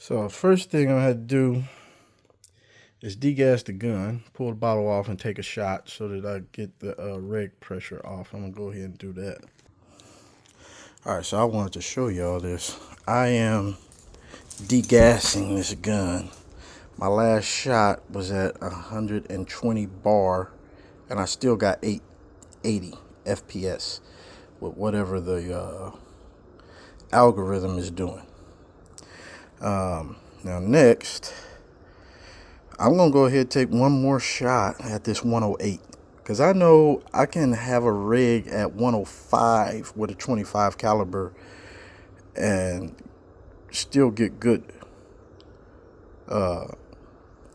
So first thing I had to do is degas the gun, pull the bottle off, and take a shot so that I get the reg pressure off. I'm gonna go ahead and do that. All right, so I wanted to show y'all this. I am degassing this gun. My last shot was at 120 bar, and I still got 880 FPS with whatever the algorithm is doing. Now next, I'm going to go ahead and take one more shot at this 108. Because I know I can have a rig at 105 with a 25 caliber and still get good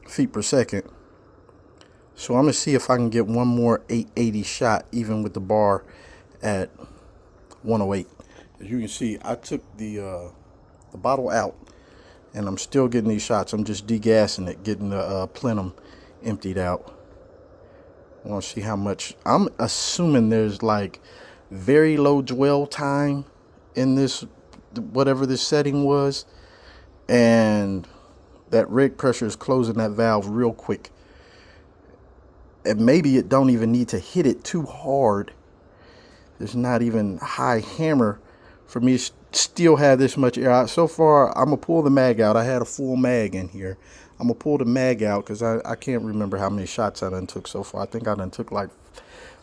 feet per second. So I'm going to see if I can get one more 880 shot even with the bar at 108. As you can see, I took the bottle out and I'm still getting these shots. I'm just degassing it, getting the plenum emptied out. I want to see how much. I'm assuming there's like very low dwell time in this, whatever this setting was, and that rig pressure is closing that valve real quick. And maybe it don't even need to hit it too hard. There's not even high hammer for me to still have this much air out. So far, I'm going to pull the mag out. I had a full mag in here. I'm going to pull the mag out because I can't remember how many shots I done took so far. I think I done took like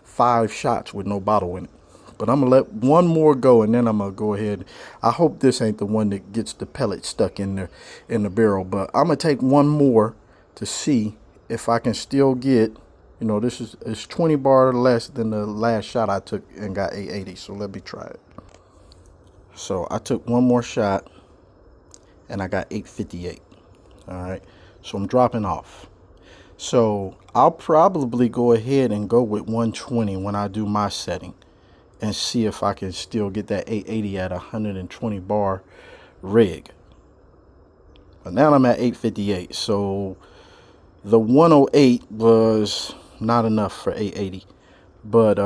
5 shots with no bottle in it. But I'm going to let one more go, and then I'm going to go ahead. I hope this ain't the one that gets the pellet stuck in the barrel. But I'm going to take one more to see if I can still get, you know, this is 20 bar less than the last shot I took and got 880. So let me try it. So I took one more shot and I got 858. All right. So I'm dropping off. So I'll probably go ahead and go with 120 when I do my setting and see if I can still get that 880 at 120 bar rig. But now I'm at 858. So the 108 was not enough for 880, but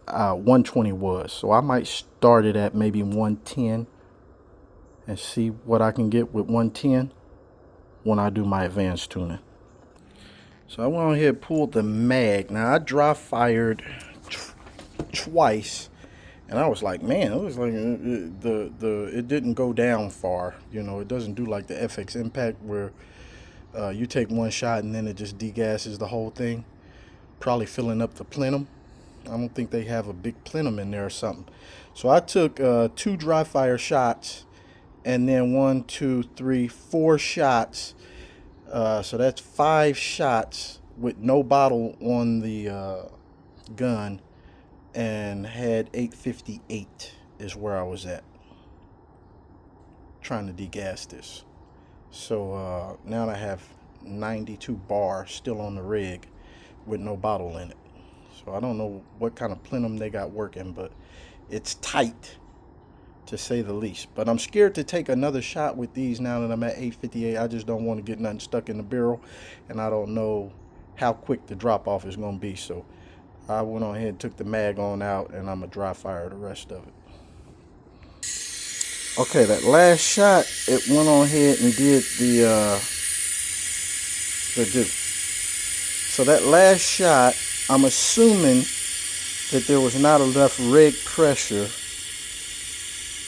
120 was. So I might start it at maybe 110 and see what I can get with 110 when I do my advanced tuning. So I went ahead and pulled the mag. Now I dry fired twice, and I was like, man, it was like it didn't go down far. You know, it doesn't do like the FX Impact where you take one shot and then it just degasses the whole thing, probably filling up the plenum. I don't think they have a big plenum in there or something. So I took 2 dry fire shots, and then 1, 2, 3, 4 shots. So that's 5 shots with no bottle on the gun, and had 858 is where I was at trying to degas this. So now I have 92 bar still on the rig with no bottle in it. So I don't know what kind of plenum they got working, but it's tight to say the least. But I'm scared to take another shot with these now that I'm at 858. I just don't want to get nothing stuck in the barrel, and I don't know how quick the drop off is going to be. So I went on ahead and took the mag on out, and I'm going to dry fire the rest of it. Okay, that last shot, it went on ahead and did the do. So that last shot, I'm assuming that there was not enough rig pressure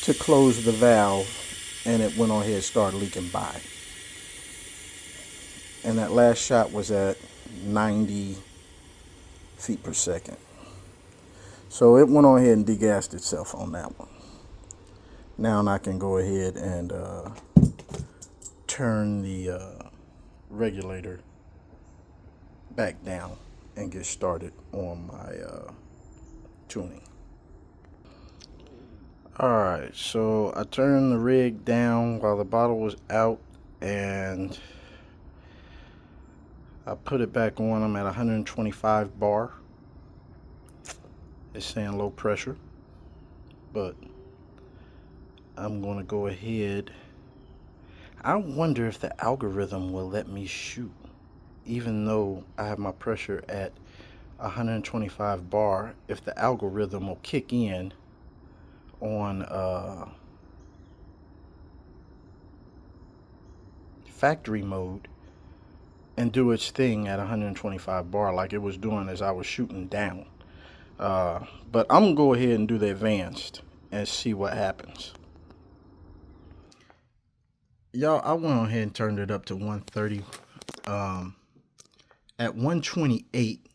to close the valve, and it went on ahead and started leaking by. And that last shot was at 90 feet per second. So it went on ahead and degassed itself on that one. Now I can go ahead and turn the regulator back down and get started on my tuning. Alright, so I turned the rig down while the bottle was out, and I put it back on. I'm at 125 bar. It's saying low pressure, but I'm going to go ahead. I wonder if the algorithm will let me shoot even though I have my pressure at 125 bar, if the algorithm will kick in on factory mode and do its thing at 125 bar like it was doing as I was shooting down. But I'm gonna go ahead and do the advanced and see what happens. Y'all, I went ahead and turned it up to 130. At 128,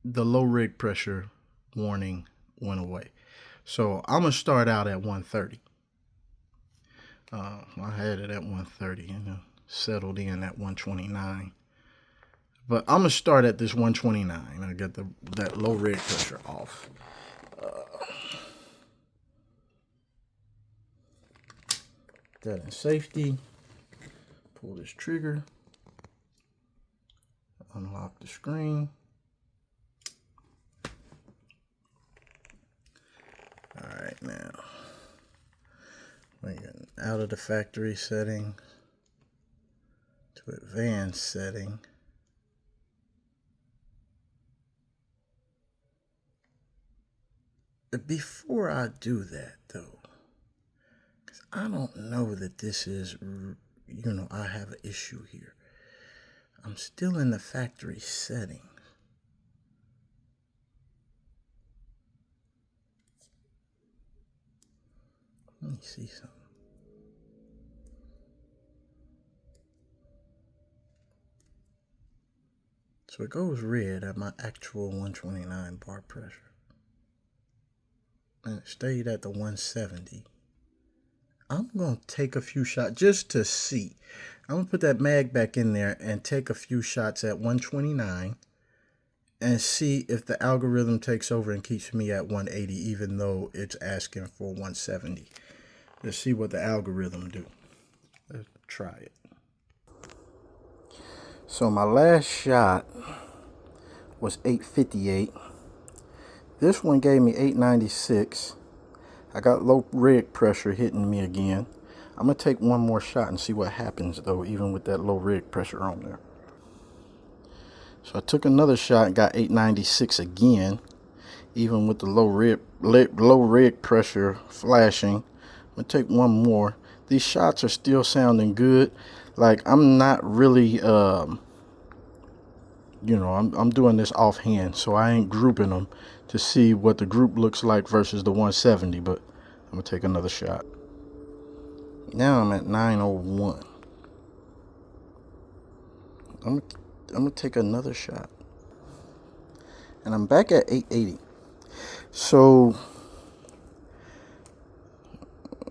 the low rig pressure warning went away. So I'm gonna start out at 130. I had it at 130 and settled in at 129. But I'm gonna start at this 129. I get that low rig pressure off. That in safety. Pull this trigger. Unlock the screen. All right, now we're getting out of the factory setting to advanced setting. Before I do that, though, because I don't know that this is, I have an issue here. I'm still in the factory settings. Let me see something. So it goes red at my actual 129 bar pressure. And it stayed at the 170. I'm going to take a few shots just to see. I'm going to put that mag back in there and take a few shots at 129 and see if the algorithm takes over and keeps me at 180 even though it's asking for 170. Let's see what the algorithm do. Let's try it. So my last shot was 858. This one gave me 896. I got low rig pressure hitting me again. I'm going to take one more shot and see what happens, though, even with that low rig pressure on there. So I took another shot and got 896 again, even with the low rig pressure flashing. I'm going to take one more. These shots are still sounding good. Like, I'm not really, I'm doing this offhand, so I ain't grouping them to see what the group looks like versus the 170, but I'm going to take another shot. Now I'm at 901. I'm going to take another shot. And I'm back at 880. So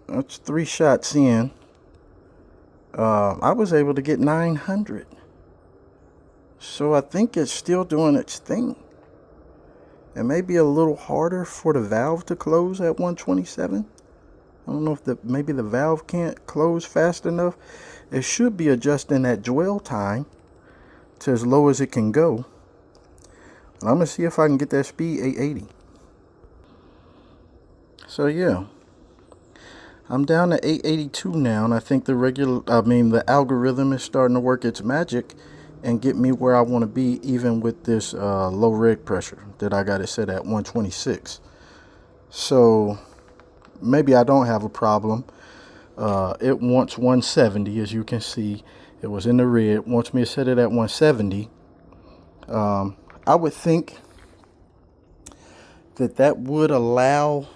that's 3 shots in. I was able to get 900. So I think it's still doing its thing. It may be a little harder for the valve to close at 127. I don't know if maybe the valve can't close fast enough. It should be adjusting that dwell time to as low as it can go. And I'm going to see if I can get that speed 880. So yeah. I'm down to 882 now, and I think the algorithm is starting to work its magic and get me where I want to be, even with this low rig pressure that I got it set at 126. So maybe I don't have a problem. It wants 170, as you can see. It was in the red. Wants me to set it at 170. I would think that would allow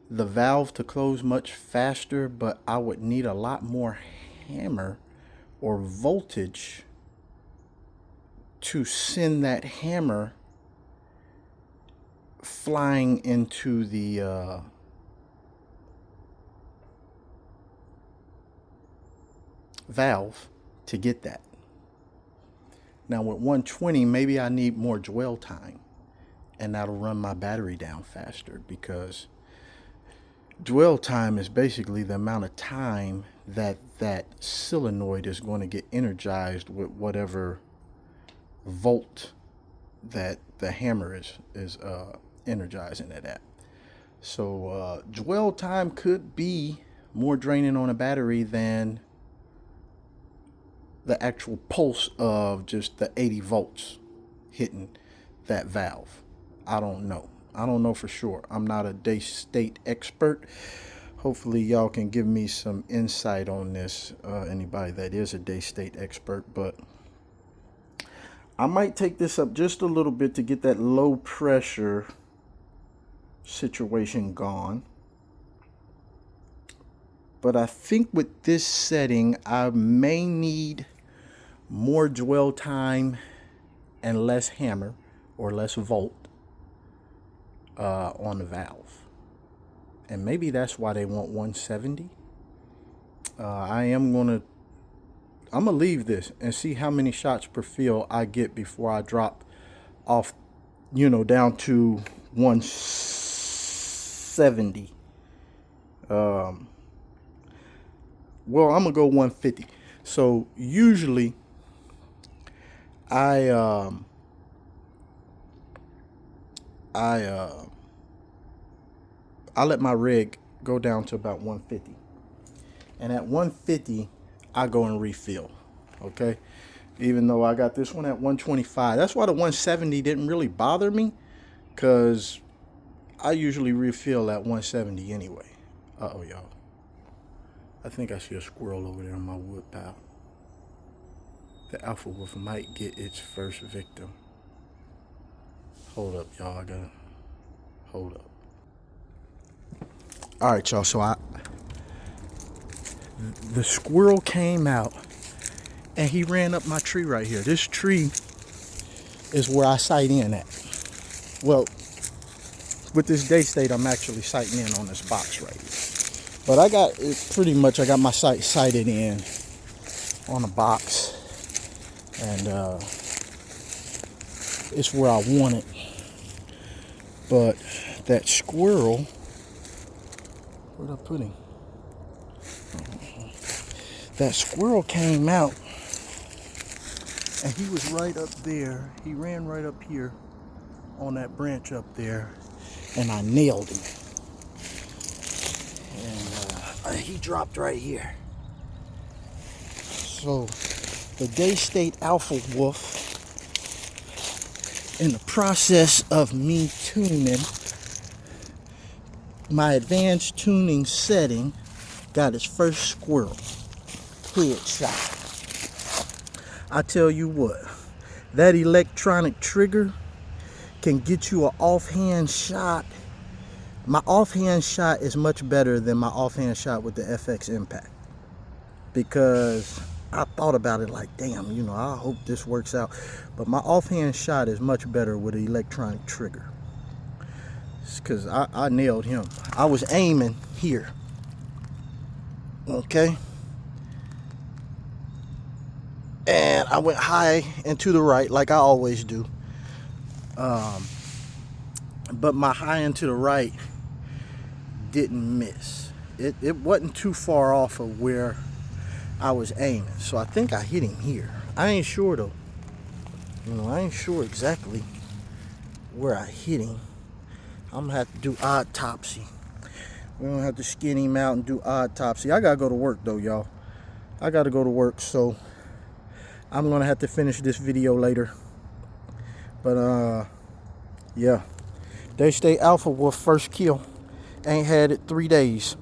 the valve to close much faster, but I would need a lot more hammer or voltage to send that hammer flying into the valve to get that. Now with 120, maybe I need more dwell time, and that'll run my battery down faster, because dwell time is basically the amount of time that solenoid is going to get energized with whatever volt that the hammer is energizing it at. So dwell time could be more draining on a battery than the actual pulse of just the 80 volts hitting that valve. I don't know for sure. I'm not a Daystate expert. hopefully y'all can give me some insight on this, anybody that is a Daystate expert. But I might take this up just a little bit to get that low pressure situation gone. But I think with this setting, I may need more dwell time and less hammer or less volt on the valve. And maybe that's why they want 170. I'm gonna leave this and see how many shots per fill I get before I drop off, down to 170. Well, I'm gonna go 150. So usually I let my rig go down to about 150. And at 150, I go and refill, okay? Even though I got this one at 125. That's why the 170 didn't really bother me, because I usually refill at 170 anyway. Uh-oh, y'all. I think I see a squirrel over there on my wood pile. The Alpha Wolf might get its first victim. Hold up, y'all. I gotta hold up. All right, y'all. So the squirrel came out and he ran up my tree right here. This tree is where I sight in at. Well, with this Daystate, I'm actually sighting in on this box right here. But I got my sight sighted in on a box, and it's where I want it. But that squirrel, where'd I put him? That squirrel came out, and he was right up there. He ran right up here on that branch up there, and I nailed him. And he dropped right here. So the Daystate Alpha Wolf, in the process of me tuning, my advanced tuning setting, got his first squirrel headshot. I tell you what, that electronic trigger can get you an offhand shot. My offhand shot is much better than my offhand shot with the FX Impact, because I thought about it like, damn, I hope this works out. But my offhand shot is much better with an electronic trigger. It's because I nailed him. I was aiming here. Okay? And I went high and to the right like I always do. But my high and to the right didn't miss. It wasn't too far off of where I was aiming. So I think I hit him here. I ain't sure though. I ain't sure exactly where I hit him. I'm gonna have to do autopsy. We're gonna have to skin him out and do autopsy. I gotta go to work though, y'all. I gotta go to work, so I'm gonna have to finish this video later. But yeah. Daystate Alpha Wolf first kill. Ain't had it 3 days.